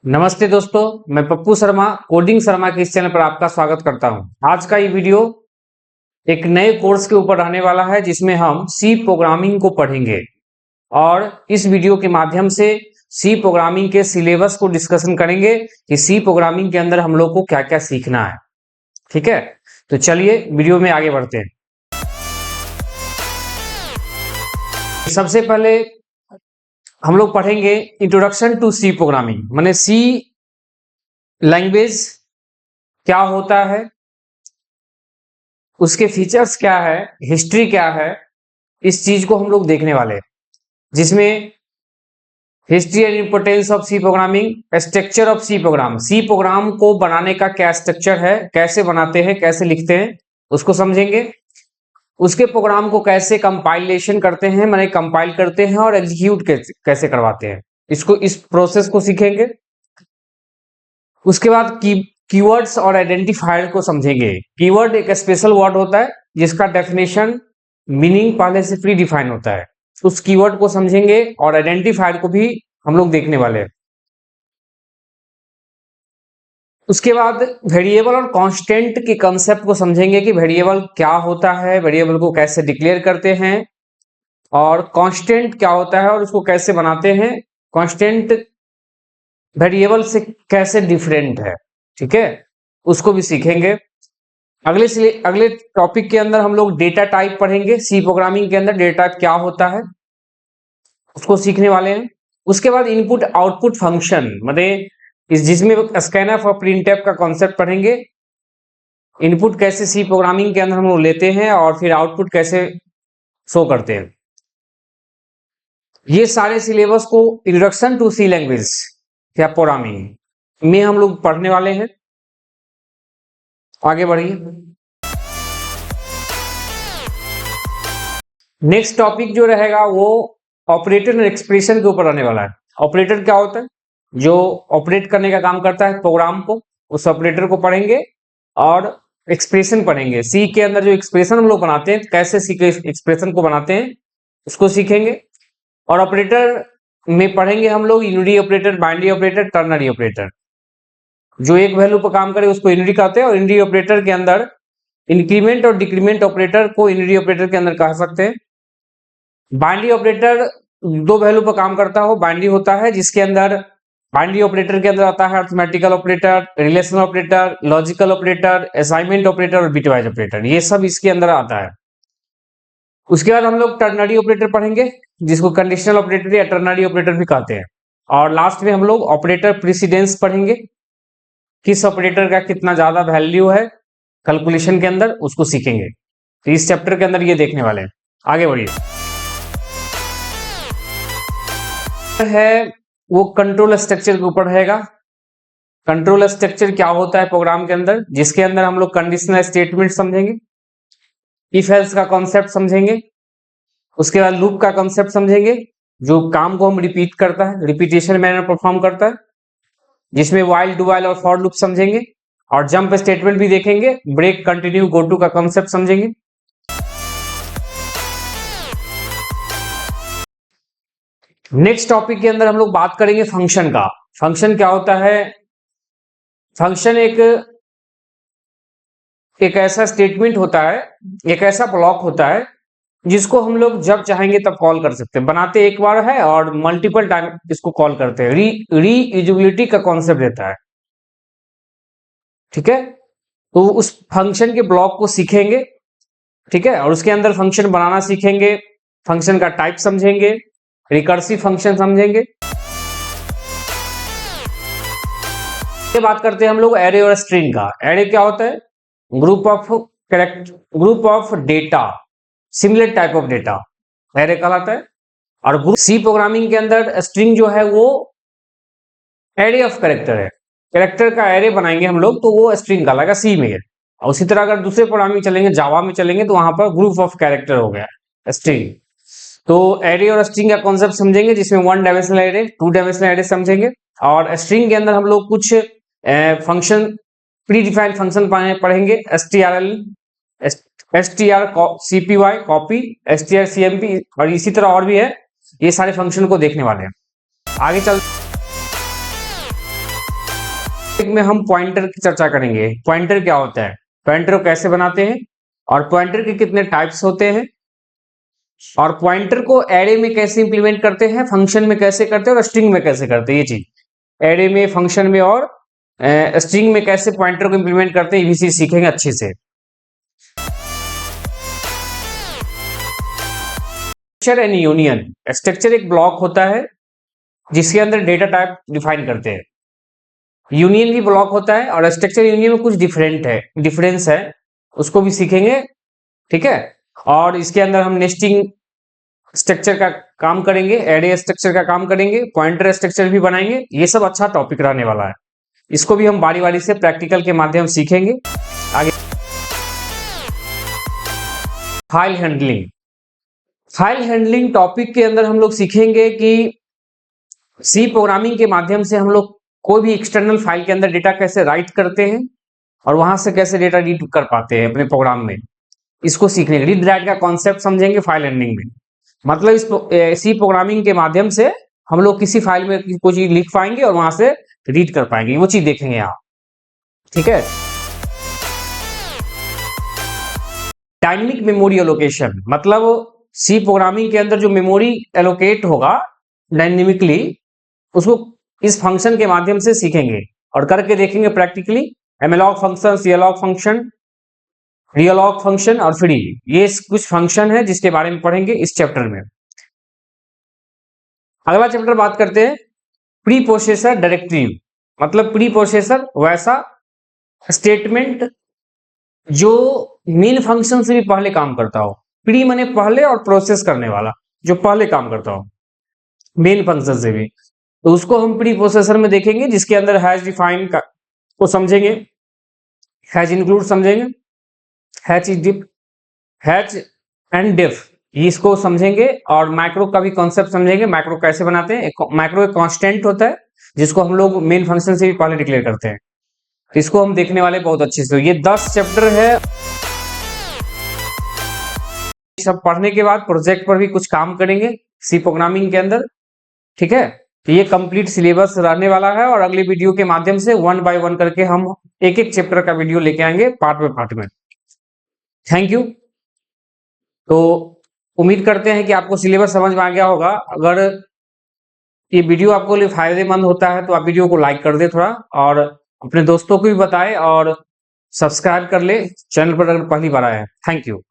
नमस्ते दोस्तों, मैं पप्पू शर्मा कोडिंग शर्मा के इस चैनल पर आपका स्वागत करता हूं। आज का ये वीडियो एक नए कोर्स के ऊपर रहने वाला है जिसमें हम सी प्रोग्रामिंग को पढ़ेंगे और इस वीडियो के माध्यम से सी प्रोग्रामिंग के सिलेबस को डिस्कशन करेंगे कि सी प्रोग्रामिंग के अंदर हम लोग को क्या क्या सीखना है। ठीक है, तो चलिए वीडियो में आगे बढ़ते हैं। सबसे पहले हम लोग पढ़ेंगे इंट्रोडक्शन टू सी प्रोग्रामिंग, माने सी लैंग्वेज क्या होता है, उसके फीचर्स क्या है, हिस्ट्री क्या है, इस चीज को हम लोग देखने वाले हैं। जिसमें history and importance of C programming, structure of C program, C program को बनाने का क्या स्ट्रक्चर है, कैसे बनाते हैं, कैसे लिखते हैं, उसको समझेंगे। उसके प्रोग्राम को कैसे कंपाइलेशन करते हैं, माने कंपाइल करते हैं और एग्जीक्यूट कैसे करवाते हैं, इस प्रोसेस को सीखेंगे। उसके बाद कीवर्ड्स और आइडेंटिफायर को समझेंगे। कीवर्ड एक स्पेशल वर्ड होता है जिसका डेफिनेशन मीनिंग पहले से प्री डिफाइन होता है, उस कीवर्ड को समझेंगे और आइडेंटिफायर को भी हम लोग देखने वाले हैं। उसके बाद वेरिएबल और कांस्टेंट के कंसेप्ट को समझेंगे कि वेरिएबल क्या होता है, वेरिएबल को कैसे डिक्लेयर करते हैं और कांस्टेंट क्या होता है और उसको कैसे बनाते हैं, कांस्टेंट वेरिएबल से कैसे डिफरेंट है। ठीक है, उसको भी सीखेंगे। अगले टॉपिक के अंदर हम लोग डेटा टाइप पढ़ेंगे। सी प्रोग्रामिंग के अंदर डेटा टाइप क्या होता है उसको सीखने वाले हैं। उसके बाद इनपुट आउटपुट फंक्शन, मतलब जिसमें स्कैनफ और प्रिंटफ का कॉन्सेप्ट पढ़ेंगे। इनपुट कैसे सी प्रोग्रामिंग के अंदर हम लोग लेते हैं और फिर आउटपुट कैसे शो करते हैं। ये सारे सिलेबस को इंट्रोडक्शन टू सी लैंग्वेज या प्रोग्रामिंग में हम लोग पढ़ने वाले हैं। आगे बढ़िए। नेक्स्ट टॉपिक जो रहेगा वो ऑपरेटर एंड एक्सप्रेशन के ऊपर रहने वाला है। ऑपरेटर क्या होता है, जो ऑपरेट करने का काम करता है प्रोग्राम को, उस ऑपरेटर को पढ़ेंगे और एक्सप्रेशन पढ़ेंगे। सी के अंदर जो एक्सप्रेशन हम लोग बनाते हैं, कैसे सी के एक्सप्रेशन को बनाते हैं उसको सीखेंगे। और ऑपरेटर में पढ़ेंगे हम लोग unity operator, binary operator, ternary operator. जो एक वैल्यू पर काम करे उसको यूनिटी कहते हैं और यूनिटी ऑपरेटर के अंदर इंक्रीमेंट और डिक्रीमेंट ऑपरेटर को यूनिटी ऑपरेटर के अंदर कह सकते हैं। बाइनरी ऑपरेटर दो वैल्यू पर काम करता हो, बाइनरी होता है जिसके अंदर बाइनरी ऑपरेटर के अंदर आता है arithmetical operator, relational operator, logical operator, assignment operator और बिटवाइज ऑपरेटर, ये सब इसके अंदर आता है। उसके बाद हम लोग टर्नरी ऑपरेटर पढ़ेंगे जिसको कंडीशनल ऑपरेटर या टर्नरी ऑपरेटर भी कहते हैं। और लास्ट में हम लोग ऑपरेटर प्रेसिडेंस पढ़ेंगे, किस ऑपरेटर का कितना ज्यादा वैल्यू है कैलकुलेशन के अंदर, उसको सीखेंगे। तो इस चैप्टर के अंदर ये देखने वाले हैं। आगे बढ़िए। है वो कंट्रोल स्ट्रक्चर के ऊपर रहेगा। कंट्रोल स्ट्रक्चर क्या होता है प्रोग्राम के अंदर, जिसके अंदर हम लोग कंडीशनल स्टेटमेंट समझेंगे, इफ एल्स का कॉन्सेप्ट समझेंगे। उसके बाद लूप का कॉन्सेप्ट समझेंगे, जो काम को हम रिपीट करता है, रिपीटेशन मैनर परफॉर्म करता है, जिसमें व्हाइल, डू व्हाइल और फॉर लूप समझेंगे। और जंप स्टेटमेंट भी देखेंगे, ब्रेक, कंटिन्यू, गो टू का कॉन्सेप्ट समझेंगे। नेक्स्ट टॉपिक के अंदर हम लोग बात करेंगे फंक्शन का। फंक्शन क्या होता है, फंक्शन एक ऐसा स्टेटमेंट होता है, एक ऐसा ब्लॉक होता है जिसको हम लोग जब चाहेंगे तब कॉल कर सकते हैं। बनाते एक बार है और मल्टीपल टाइम इसको कॉल करते हैं। रीयूजेबिलिटी का कॉन्सेप्ट देता है। ठीक है, तो उस फंक्शन के ब्लॉक को सीखेंगे। ठीक है, और उसके अंदर फंक्शन बनाना सीखेंगे, फंक्शन का टाइप समझेंगे, रिकर्सिव फंक्शन समझेंगे। ये बात करते हैं हम लोग एरे और स्ट्रिंग का। एरे क्या होता है, group of data, similar type of data array कहलाता है। और ग्रुप सी प्रोग्रामिंग के अंदर स्ट्रिंग जो है वो एरे ऑफ कैरेक्टर है। कैरेक्टर का एरे बनाएंगे हम लोग तो वो स्ट्रिंग कहलाएगा सी में। और उसी तरह अगर दूसरे प्रोग्रामिंग चलेंगे, जावा में चलेंगे, तो वहां पर ग्रुप ऑफ कैरेक्टर हो गया स्ट्रिंग। तो एरे और स्ट्रिंग का कॉन्सेप्ट समझेंगे, जिसमें one dimensional array, two dimensional array समझेंगे। और स्ट्रिंग के अंदर हम लोग कुछ फंक्शन, प्री डिफाइंड फंक्शन पढ़ेंगे। strcpy कॉपी, strcmp और इसी तरह और भी है। ये सारे फंक्शन को देखने वाले हैं। आगे चल में हम पॉइंटर की चर्चा करेंगे। पॉइंटर क्या होता है, पॉइंटर को कैसे बनाते हैं, और पॉइंटर के कितने टाइप्स होते हैं, और पॉइंटर को एरे में कैसे इंप्लीमेंट करते हैं, फंक्शन में कैसे करते हैं और स्ट्रिंग में कैसे करते हैं। ये चीज एरे में, फंक्शन में और स्ट्रिंग में कैसे पॉइंटर को इंप्लीमेंट करते हैं, ये भी चीज सीखेंगे अच्छे से। Structure and union. स्ट्रक्चर एक ब्लॉक होता है जिसके अंदर डेटा टाइप डिफाइन करते हैं। यूनियन भी ब्लॉक होता है, और स्ट्रक्चर यूनियन में कुछ डिफरेंस है, उसको भी सीखेंगे। ठीक है, और इसके अंदर हम नेस्टिंग स्ट्रक्चर का काम करेंगे, एरे स्ट्रक्चर का काम करेंगे, पॉइंटर स्ट्रक्चर भी बनाएंगे। ये सब अच्छा टॉपिक रहने वाला है, इसको भी हम बारी बारी से प्रैक्टिकल के माध्यम सीखेंगे। आगे file handling. File handling topic के अंदर हम लोग सीखेंगे कि सी प्रोग्रामिंग के माध्यम से हम लोग कोई भी एक्सटर्नल फाइल के अंदर डेटा कैसे राइट करते हैं और वहां से कैसे डेटा रीड कर पाते हैं अपने प्रोग्राम में। इसको सीखने के रीड राइट का कॉन्सेप्ट समझेंगे फाइल हैंडलिंग में। मतलब इस सी प्रोग्रामिंग के माध्यम से हम लोग किसी फाइल में कोई चीज लिख पाएंगे और वहां से रीड कर पाएंगे, वो चीज देखेंगे आप। ठीक है, डायनेमिक मेमोरी एलोकेशन, मतलब सी प्रोग्रामिंग के अंदर जो मेमोरी एलोकेट होगा डायनेमिकली, उसको इस फंक्शन के माध्यम से सीखेंगे और करके देखेंगे प्रैक्टिकली। एमएलॉग फंक्शन, सीएलॉग फंक्शन, रियलॉग फंक्शन और फ्री, ये कुछ फंक्शन है जिसके बारे में पढ़ेंगे इस चैप्टर में। अगला चैप्टर बात करते हैं प्री प्रोसेसर डायरेक्टिव। मतलब प्री प्रोसेसर वैसा स्टेटमेंट जो मेन फंक्शन से भी पहले काम करता हो। प्री माने पहले और प्रोसेस करने वाला, जो पहले काम करता हो मेन फंक्शन से भी, तो उसको हम प्री प्रोसेसर में देखेंगे, जिसके अंदर हैज डिफाइन को समझेंगे, हैज इंक्लूड समझेंगे, हैज एंड डिफ इसको समझेंगे, और मैक्रो का भी कॉन्सेप्ट समझेंगे। मैक्रो कैसे बनाते हैं, मैक्रो एक कांस्टेंट होता है जिसको हम लोग मेन फंक्शन से भी पहले डिक्लेयर करते हैं, इसको हम देखने वाले बहुत अच्छे से। ये 10 चैप्टर है। सब पढ़ने के बाद प्रोजेक्ट पर भी कुछ काम करेंगे सी प्रोग्रामिंग के अंदर। ठीक है, तो ये कंप्लीट सिलेबस रहने वाला है, और अगले वीडियो के माध्यम से 1 बाय 1 करके हम एक एक चैप्टर का वीडियो लेके आएंगे पार्ट बाय पार्ट में। Thank you. तो उम्मीद करते हैं कि आपको सिलेबस समझ में आ गया होगा। अगर ये वीडियो आपको लिए फायदेमंद होता है तो आप वीडियो को लाइक कर दे थोड़ा, और अपने दोस्तों को भी बताएं, और सब्सक्राइब कर ले चैनल पर अगर पहली बार आया है। Thank you.